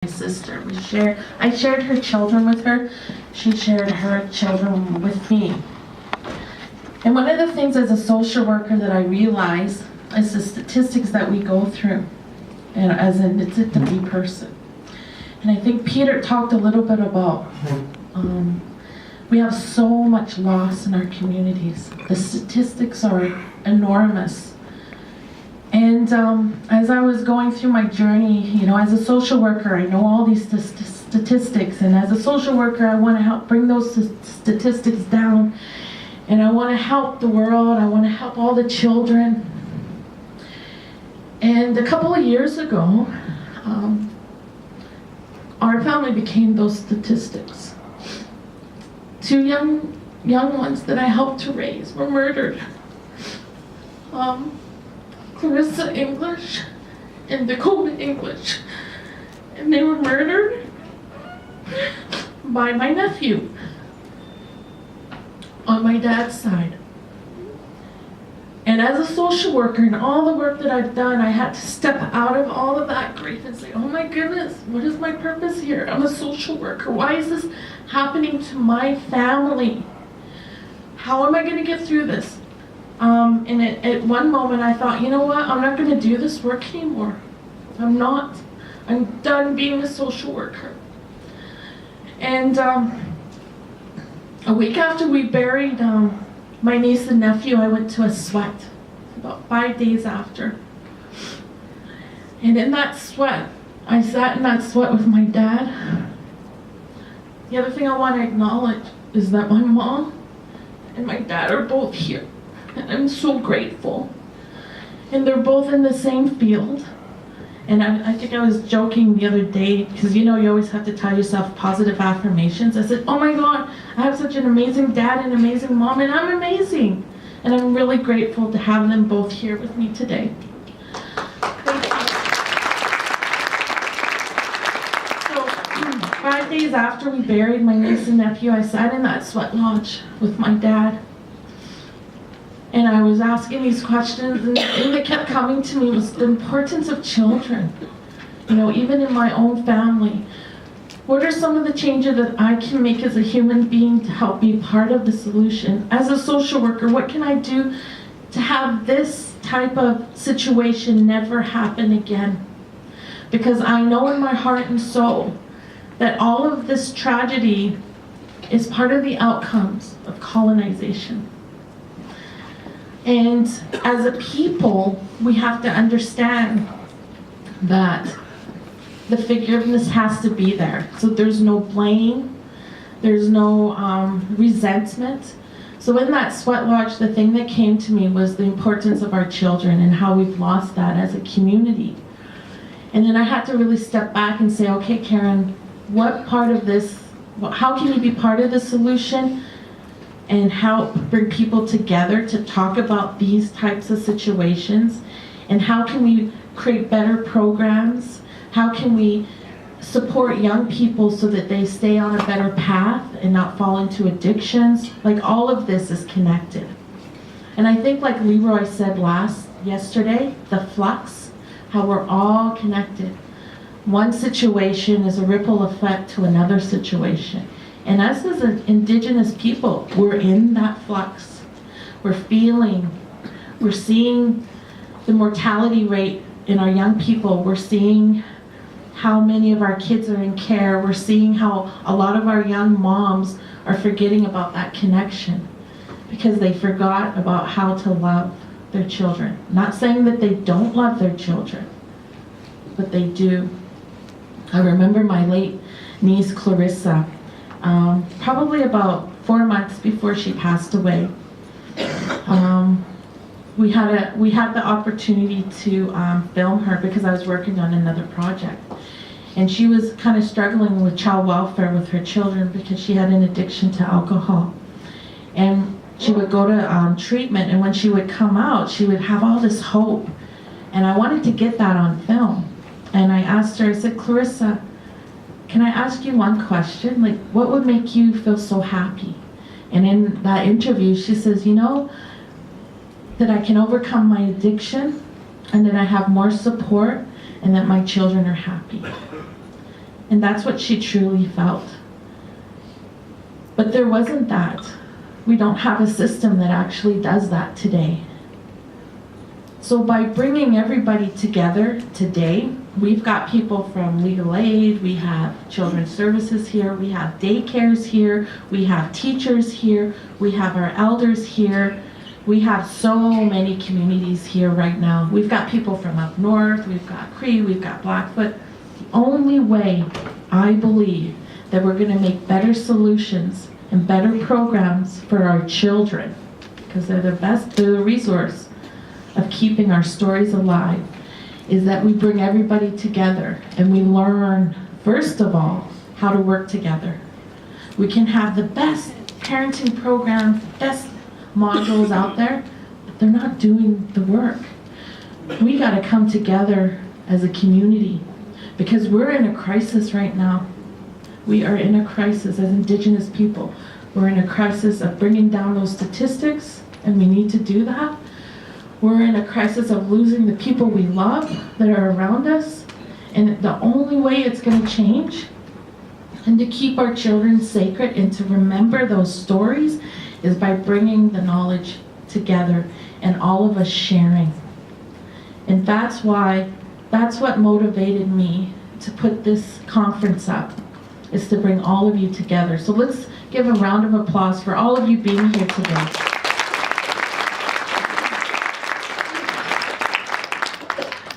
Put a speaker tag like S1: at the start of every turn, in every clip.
S1: My sister. I shared her children with her. She shared her children with me. And one of the things as a social worker that I realize is the statistics that we go through, and as an entity person. And I think Peter talked a little bit about we have so much loss in our communities. The statistics are enormous. And as I was going through my journey, as a social worker, I know all these statistics. And as a social worker, I want to help bring those statistics down. And I want to help the world. I want to help all the children. And a couple of years ago, our family became those statistics. Two young ones that I helped to raise were murdered. Clarissa English and Dakota English. And they were murdered by my nephew on my dad's side. And as a social worker and all the work that I've done, I had to step out of all of that grief and say, oh my goodness, what is my purpose here? I'm a social worker. Why is this happening to my family? How am I going to get through this? And at one moment I thought, you know what, I'm not going to do this work anymore. I'm not. I'm done being a social worker. And a week after we buried my niece and nephew, I went to a sweat, about 5 days after. And in that sweat, I sat in that sweat with my dad. The other thing I want to acknowledge is that my mom and my dad are both here. And I'm so grateful. And they're both in the same field. And I think I was joking the other day, because you always have to tell yourself positive affirmations. I said, oh my God, I have such an amazing dad and amazing mom, and I'm amazing. And I'm really grateful to have them both here with me today. Thank you. So, 5 days after we buried my niece and nephew, I sat in that sweat lodge with my dad. And I was asking these questions, and the thing that kept coming to me was the importance of children. Even in my own family. What are some of the changes that I can make as a human being to help be part of the solution? As a social worker, what can I do to have this type of situation never happen again? Because I know in my heart and soul that all of this tragedy is part of the outcomes of colonization. And as a people, we have to understand that the forgiveness has to be there. So there's no blame, there's no resentment. So in that sweat lodge, the thing that came to me was the importance of our children and how we've lost that as a community. And then I had to really step back and say, okay, Karen, what part of this, how can you be part of the solution? And help bring people together to talk about these types of situations? And how can we create better programs? How can we support young people so that they stay on a better path and not fall into addictions? Like, all of this is connected. And I think, like Leroy said yesterday, the flux, how we're all connected. One situation is a ripple effect to another situation. And us as Indigenous people, we're in that flux. We're feeling, we're seeing the mortality rate in our young people. We're seeing how many of our kids are in care. We're seeing how a lot of our young moms are forgetting about that connection because they forgot about how to love their children. Not saying that they don't love their children, but they do. I remember my late niece, Clarissa, probably about 4 months before she passed away. We had the opportunity to film her because I was working on another project. And she was kind of struggling with child welfare with her children because she had an addiction to alcohol. And she would go to treatment, and when she would come out, she would have all this hope. And I wanted to get that on film. And I asked her, I said, Clarissa, can I ask you one question? Like, what would make you feel so happy? And in that interview, she says, that I can overcome my addiction, and that I have more support, and that my children are happy. And that's what she truly felt. But there wasn't that. We don't have a system that actually does that today. So by bringing everybody together today, we've got people from legal aid, we have children's services here, we have daycares here, we have teachers here, we have our elders here. We have so many communities here right now. We've got people from up north, we've got Cree, we've got Blackfoot. The only way I believe that we're going to make better solutions and better programs for our children, because they're the resource of keeping our stories alive, is that we bring everybody together and we learn, first of all, how to work together. We can have the best parenting program, best modules out there, but they're not doing the work. We got to come together as a community, because we're in a crisis right now. We are in a crisis as Indigenous people. We're in a crisis of bringing down those statistics, and we need to do that. We're in a crisis of losing the people we love that are around us, and the only way it's going to change and to keep our children sacred and to remember those stories is by bringing the knowledge together and all of us sharing. And that's what motivated me to put this conference up, is to bring all of you together. So let's give a round of applause for all of you being here today.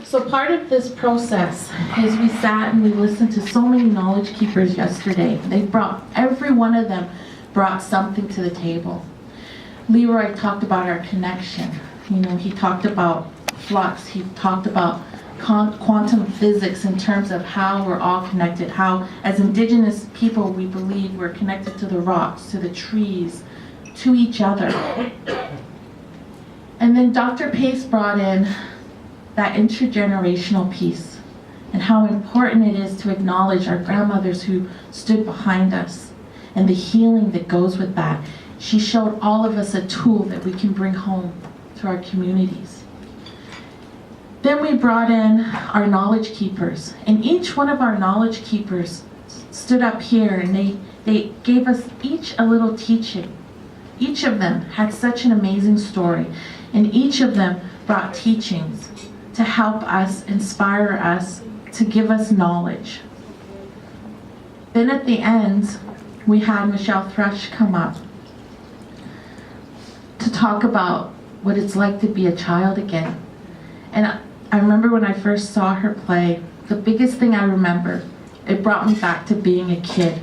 S1: So part of this process is we sat and we listened to so many knowledge keepers yesterday. Every one of them brought something to the table. Leroy talked about our connection. He talked about flux. He talked about quantum physics in terms of how we're all connected, how as Indigenous people we believe we're connected to the rocks, to the trees, to each other. And then Dr. Pace brought in that intergenerational piece and how important it is to acknowledge our grandmothers who stood behind us and the healing that goes with that. She showed all of us a tool that we can bring home to our communities. Then we brought in our knowledge keepers, and each one of our knowledge keepers stood up here and they gave us each a little teaching. Each of them had such an amazing story, and each of them brought teachings to help us, inspire us, to give us knowledge. Then at the end, we had Michelle Thrush come up to talk about what it's like to be a child again. And I remember when I first saw her play, the biggest thing I remember, it brought me back to being a kid.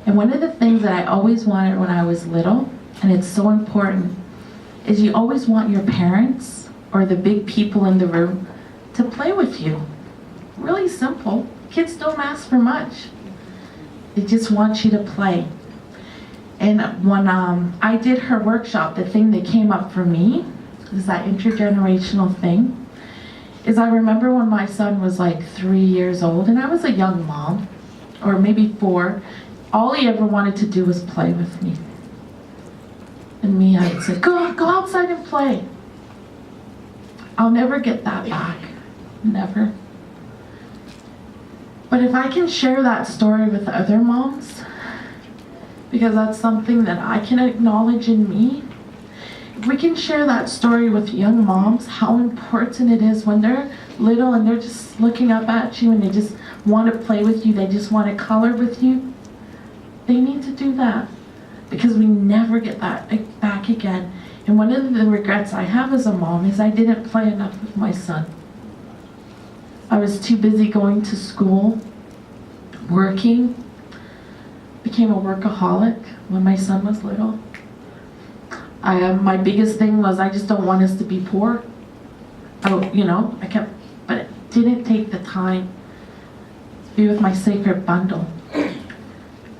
S1: And one of the things that I always wanted when I was little, and it's so important, is you always want your parents or the big people in the room to play with you. Really simple. Kids don't ask for much. They just want you to play. And when I did her workshop, the thing that came up for me is that intergenerational thing. Is I remember when my son was like 3 years old, and I was a young mom, or maybe 4, all he ever wanted to do was play with me. And me, I would say, go outside and play. I'll never get that back. Never. But if I can share that story with other moms, because that's something that I can acknowledge in me, if we can share that story with young moms, how important it is when they're little and they're just looking up at you and they just want to play with you, they just want to color with you, they need to do that, because we never get that back again. And one of the regrets I have as a mom is I didn't play enough with my son. I was too busy going to school, working, became a workaholic when my son was little. My biggest thing was I just don't want us to be poor. But it didn't take the time to be with my sacred bundle.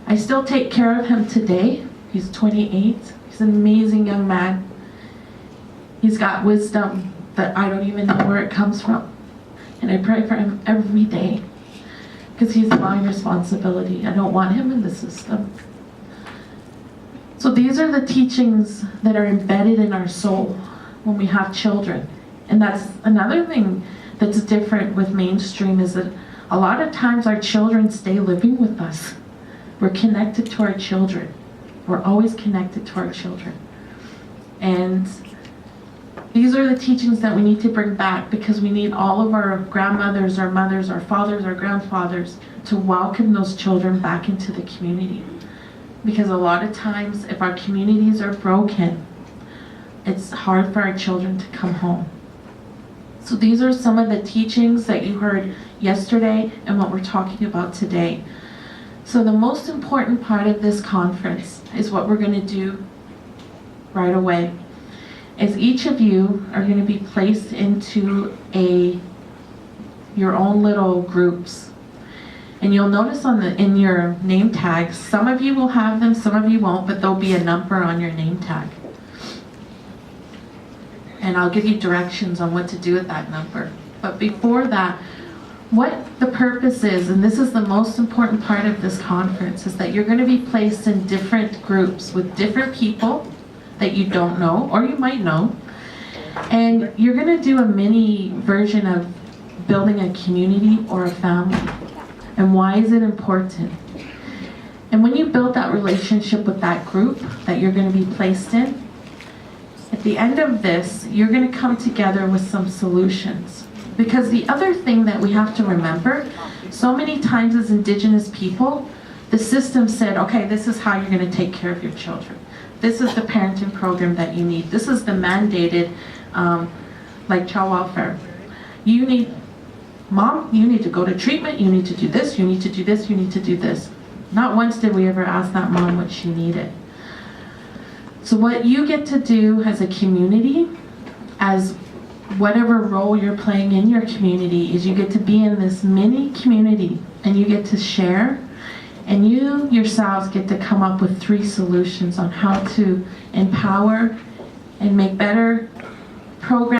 S1: I still take care of him today. He's 28. He's an amazing young man. He's got wisdom that I don't even know where it comes from. And I pray for him every day, because he's my responsibility. I don't want him in the system. So these are the teachings that are embedded in our soul when we have children. And that's another thing that's different with mainstream, is that A lot of times our children stay living with us. We're connected to our children. We're always connected to our children. And these are the teachings that we need to bring back, because we need all of our grandmothers, our mothers, our fathers, our grandfathers to welcome those children back into the community. Because a lot of times, if our communities are broken, it's hard for our children to come home. So these are some of the teachings that you heard yesterday and what we're talking about today. So the most important part of this conference is what we're going to do right away. Is each of you are going to be placed into your own little groups. And you'll notice in your name tags, some of you will have them, some of you won't, but there'll be a number on your name tag. And I'll give you directions on what to do with that number. But before that, what the purpose is, and this is the most important part of this conference, is that you're going to be placed in different groups with different people that you don't know, or you might know. And you're going to do a mini version of building a community or a family. And why is it important? And when you build that relationship with that group that you're going to be placed in, at the end of this, you're going to come together with some solutions. Because the other thing that we have to remember, so many times as Indigenous people, the system said, okay, this is how you're going to take care of your children. This is the parenting program that you need. This is the mandated, like child welfare. You need, mom, you need to go to treatment, you need to do this, you need to do this, you need to do this. Not once did we ever ask that mom what she needed. So what you get to do as a community, as whatever role you're playing in your community, is you get to be in this mini community and you get to share, and you yourselves get to come up with 3 solutions on how to empower and make better programs